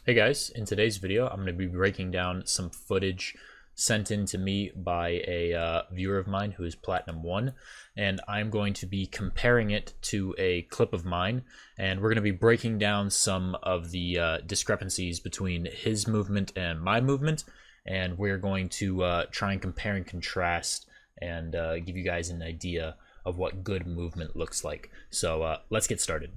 Hey guys, in today's video, I'm going to be breaking down some footage sent in to me by a viewer of mine who is Platinum 1, and I'm going to be comparing it to a clip of mine, and we're going to be breaking down some of the discrepancies between his movement and my movement, and we're going to try and compare and contrast and give you guys an idea of what good movement looks like. So let's get started.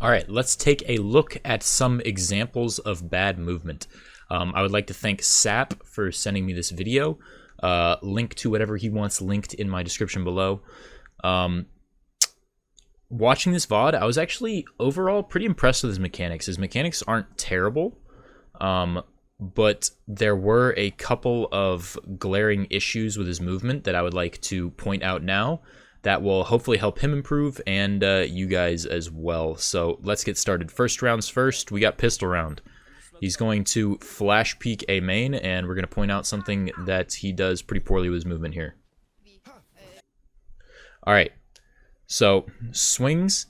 All right, let's take a look at some examples of bad movement. I would like to thank Sap for sending me this video. Link to whatever he wants linked in my description below. Watching this VOD, I was actually overall pretty impressed with his mechanics. His mechanics aren't terrible, but there were a couple of glaring issues with his movement that I would like to point out now that will hopefully help him improve and you guys as well. So let's get started. First rounds first, we got pistol round. He's going to flash peek a main, and we're going to point out something that he does pretty poorly with his movement here. Alright, so swings,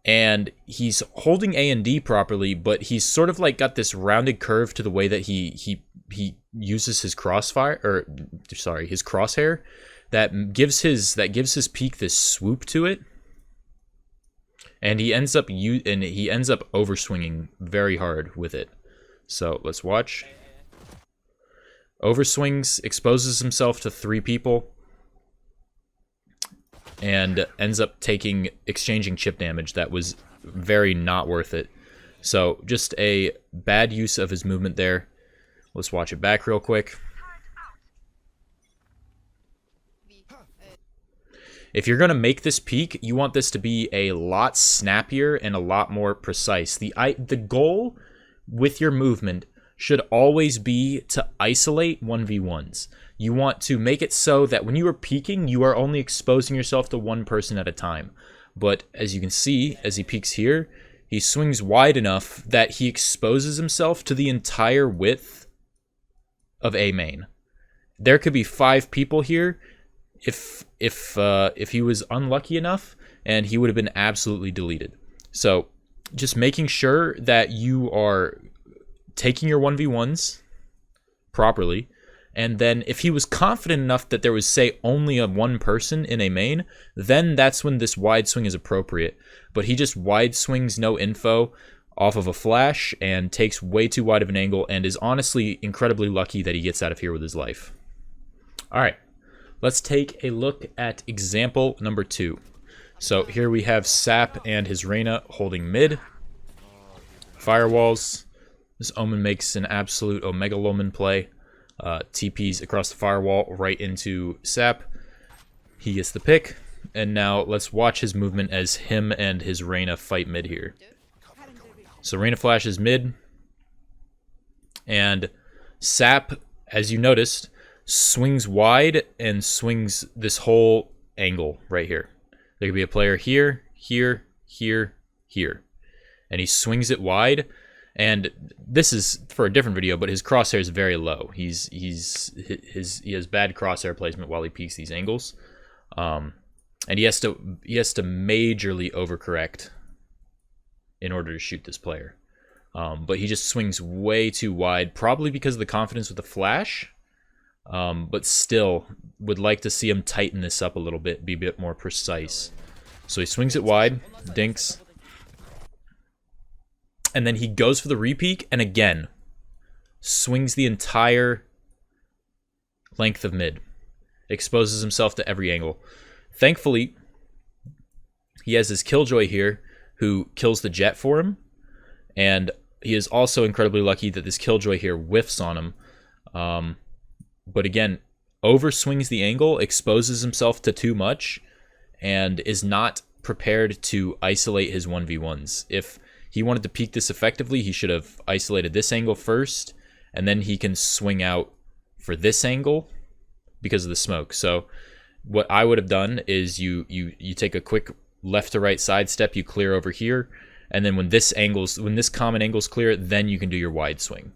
and he's holding A and D properly, but he's sort of like got this rounded curve to the way that he uses his crossfire, or sorry, his crosshair. That gives his peak this swoop to it, and he ends up overswinging very hard with it. So let's watch. Overswings, exposes himself to 3 people, and ends up exchanging chip damage that was very not worth it. So just a bad use of his movement there. Let's watch it back real quick. If you're going to make this peak, you want this to be a lot snappier and a lot more precise. The goal with your movement should always be to isolate 1v1s. You want to make it so that when you are peeking, you are only exposing yourself to one person at a time. But as you can see, as he peeks here, he swings wide enough that he exposes himself to the entire width of A main. There could be 5 people here. If he was unlucky enough, and he would have been absolutely deleted. So just making sure that you are taking your 1v1s properly, and then if he was confident enough that there was, say, only one person in a main, then that's when this wide swing is appropriate. But he just wide swings no info off of a flash and takes way too wide of an angle, and is honestly incredibly lucky that he gets out of here with his life. Alright. Let's take a look at example number 2. So here we have Sap and his Reyna holding mid. Firewalls. This Omen makes an absolute Omega Loman play. TPs across the firewall right into Sap. He gets the pick. And now let's watch his movement as him and his Reyna fight mid here. So Reyna flashes mid. And Sap, as you noticed, swings wide and swings this whole angle right here. There could be a player here, here, here, here. And he swings it wide. And this is for a different video, but his crosshair is very low. He has bad crosshair placement while he peeks these angles. And he has to majorly overcorrect in order to shoot this player. But he just swings way too wide, probably because of the confidence with the flash. But still would like to see him tighten this up a little bit, be a bit more precise. So he swings it wide, dinks, and then he goes for the repeak, and again, swings the entire length of mid, exposes himself to every angle. Thankfully, he has his Killjoy here, who kills the Jet for him, and he is also incredibly lucky that this Killjoy here whiffs on him. But again, overswings the angle, exposes himself to too much, and is not prepared to isolate his 1v1s. If he wanted to peek this effectively, he should have isolated this angle first, and then he can swing out for this angle because of the smoke. So what I would have done is you take a quick left to right side step, you clear over here, and then when this common angle's clear, then you can do your wide swing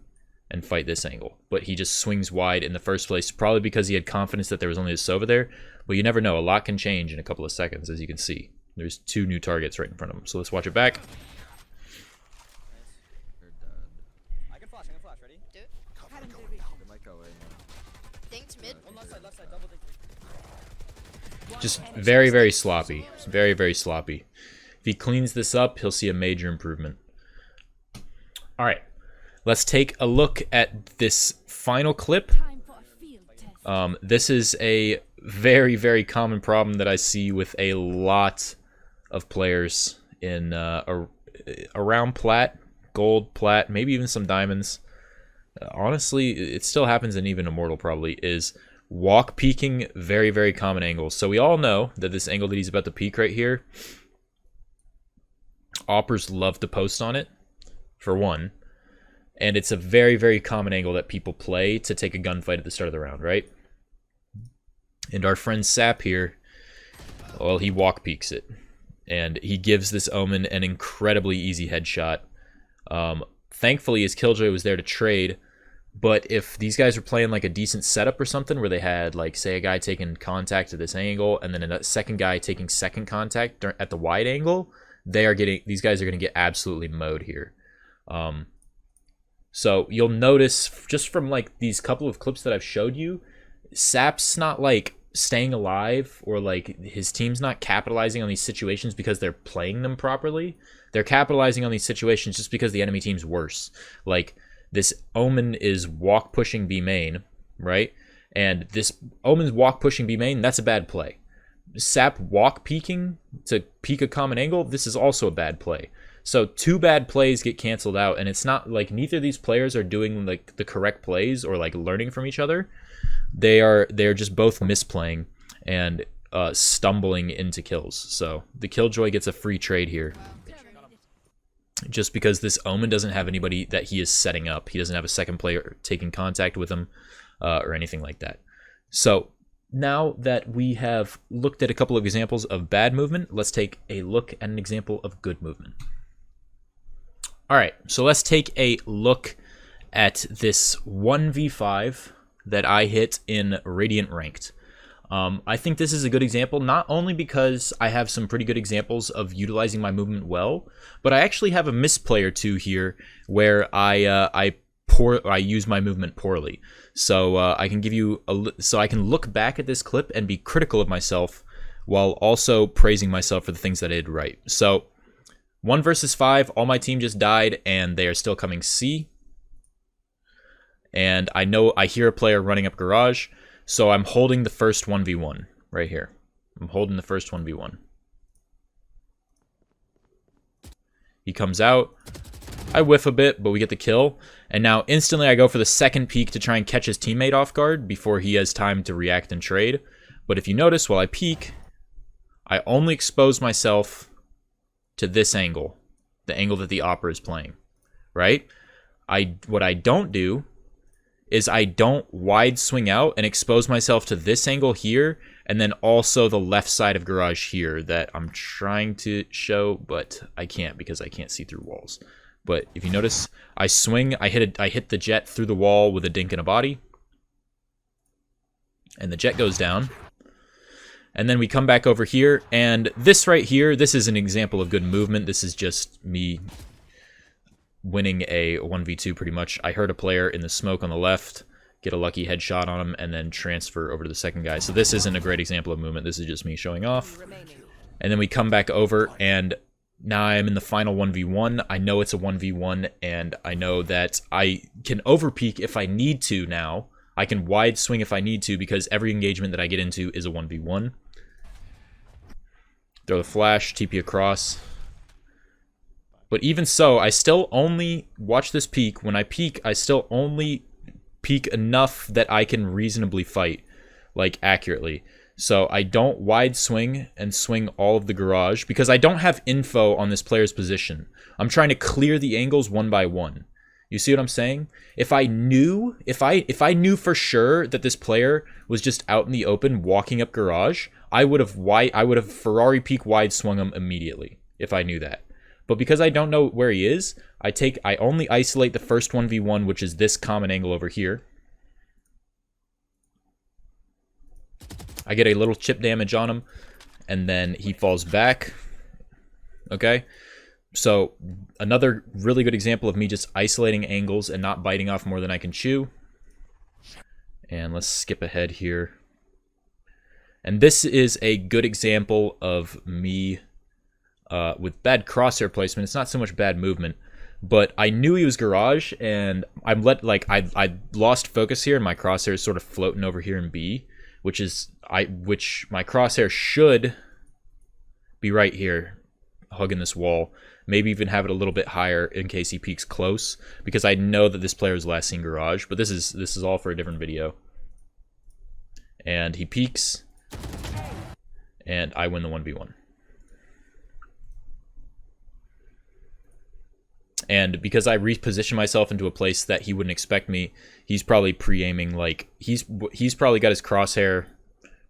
and fight this angle. But he just swings wide in the first place, probably because he had confidence that there was only a Sova there. But you never know. A lot can change in a couple of seconds, as you can see. There's 2 new targets right in front of him. So let's watch it back. flash. I'm gonna flash. Ready? Do it. They might go in. Dinked mid. One left side, double dink. Just very, very sloppy. Very, very sloppy. If he cleans this up, he'll see a major improvement. All right. Let's take a look at this final clip. This is a very, very common problem that I see with a lot of players in around Plat, Gold, Plat, maybe even some Diamonds. Honestly, it still happens in even Immortal probably, is walk peeking, very, very common angles. So we all know that this angle that he's about to peek right here, Oppers love to post on it, for one. And it's a very, very common angle that people play to take a gunfight at the start of the round, right? And our friend Sap here, well, he walk peeks it. And he gives this Omen an incredibly easy headshot. Thankfully, his Killjoy was there to trade. But if these guys were playing like a decent setup or something where they had, like, say, a guy taking contact at this angle and then a second guy taking second contact at the wide angle, these guys are going to get absolutely mowed here. So you'll notice just from like these couple of clips that I've showed you, Sap's not like staying alive or like his team's not capitalizing on these situations because they're playing them properly. They're capitalizing on these situations just because the enemy team's worse. Like this Omen is walk pushing B main, right? And this Omen's walk pushing B main, that's a bad play. Sap walk peeking to peek a common angle, this is also a bad play. So two bad plays get canceled out, and it's not like neither of these players are doing like the correct plays or like learning from each other. They're just both misplaying and stumbling into kills. So the Killjoy gets a free trade here. Just because this Omen doesn't have anybody that he is setting up. He doesn't have a second player taking contact with him or anything like that. So now that we have looked at a couple of examples of bad movement, let's take a look at an example of good movement. All right, so let's take a look at this 1v5 that I hit in Radiant Ranked. I think this is a good example, not only because I have some pretty good examples of utilizing my movement well, but I actually have a misplay or two here where I use my movement poorly. So I can give you so I can look back at this clip and be critical of myself while also praising myself for the things that I did right. So 1 versus 5, all my team just died, and they are still coming C. And I hear a player running up garage, so I'm holding the first 1v1 right here. I'm holding the first 1v1. He comes out. I whiff a bit, but we get the kill. And now instantly I go for the second peek to try and catch his teammate off guard before he has time to react and trade. But if you notice, while I peek, I only expose myself to this angle, the angle that the Opera is playing, right? What I don't do is I don't wide swing out and expose myself to this angle here, and then also the left side of garage here that I'm trying to show, but I can't because I can't see through walls. But if you notice, I swing, I hit the jet through the wall with a dink and a body, and the jet goes down. And then we come back over here, and this right here, this is an example of good movement. This is just me winning a 1v2 pretty much. I heard a player in the smoke on the left, get a lucky headshot on him, and then transfer over to the second guy. So this isn't a great example of movement. This is just me showing off. And then we come back over, and now I'm in the final 1v1. I know it's a 1v1, and I know that I can overpeak if I need to now. I can wide swing if I need to because every engagement that I get into is a 1v1. Throw the flash, TP across. But even so, I still only watch this peek. When I peek, I still only peek enough that I can reasonably fight, like accurately. So I don't wide swing and swing all of the garage because I don't have info on this player's position. I'm trying to clear the angles one by one. You see what I'm saying? If I knew for sure that this player was just out in the open walking up garage, I would have Ferrari peek wide swung him immediately if I knew that. But because I don't know where he is, I only isolate the first 1v1, which is this common angle over here. I get a little chip damage on him, and then he falls back. Okay? So another really good example of me just isolating angles and not biting off more than I can chew. And let's skip ahead here. And this is a good example of me with bad crosshair placement. It's not so much bad movement, but I knew he was garage, and I lost focus here, and my crosshair is sort of floating over here in B, which my crosshair should be right here, hugging this wall. Maybe even have it a little bit higher in case he peeks close, because I know that this player is last seen garage. But this is all for a different video. And he peeks, and I win the 1v1. And because I reposition myself into a place that he wouldn't expect me, he's probably pre-aiming, like, he's probably got his crosshair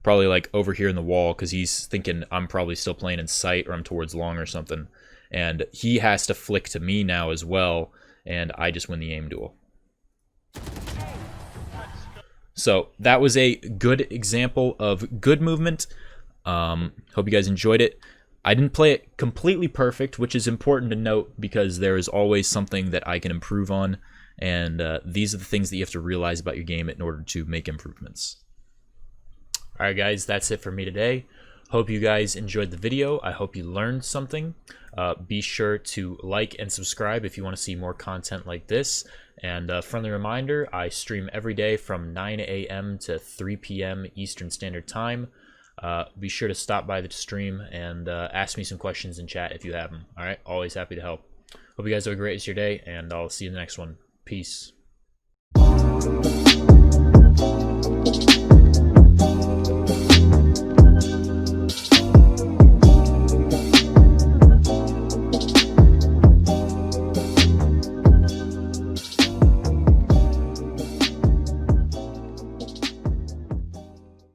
probably like over here in the wall, because he's thinking I'm probably still playing in sight, or I'm towards long or something. And he has to flick to me now as well, and I just win the aim duel. So that was a good example of good movement. Hope you guys enjoyed it. I didn't play it completely perfect, which is important to note, because there is always something that I can improve on, and these are the things that you have to realize about your game in order to make improvements. Alright guys, that's it for me today. Hope you guys enjoyed the video. I hope you learned something. Be sure to like and subscribe if you want to see more content like this. And friendly reminder, I stream every day from 9 a.m. to 3 p.m. Eastern Standard Time. Be sure to stop by the stream and ask me some questions in chat if you have them. All right, always happy to help. Hope you guys have a great rest of your day, and I'll see you in the next one. Peace.